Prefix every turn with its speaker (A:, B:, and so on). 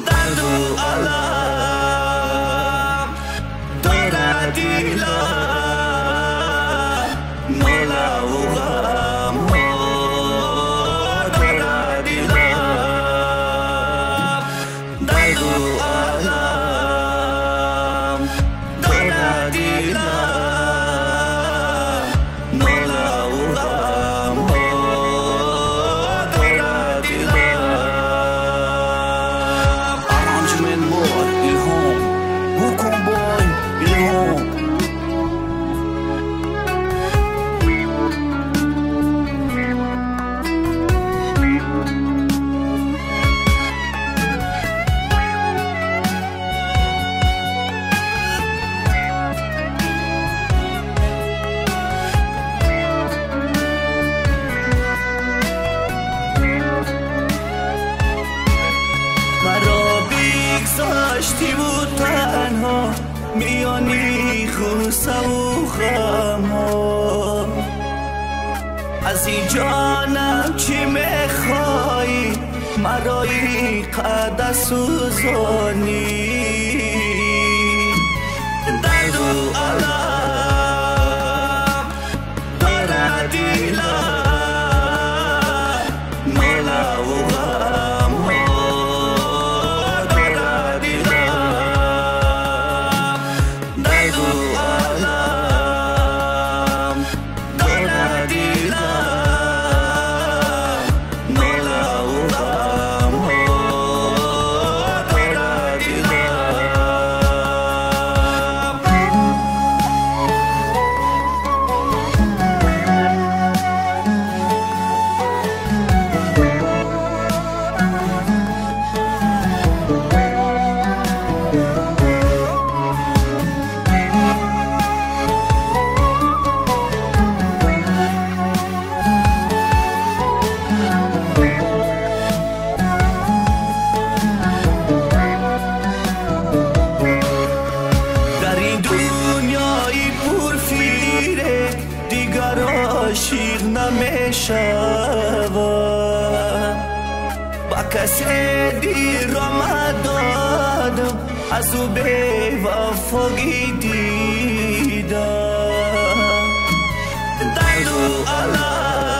A: درد و علم دارد دیلم، ناله و غم ها دارد دیلم. درد و علم دارد دیلم، ناله و غم ها دارد دیلم. Arrangement boy, ilham. Hukum boy, ilham. گذاشتی بود تنها میانی خوصه و غم ها. از این جانم چی میخوایی مرایی قدر سوزانی. درد و علم دارد دیلم، ناله و غم ها دارد دیلم. درد و علم دارد دیلم، ناله و غم ها دارد دیلم. عاشق نمیشوم، با کسی دیر آمدادم از او بی وفاگی دیدم. درد و علم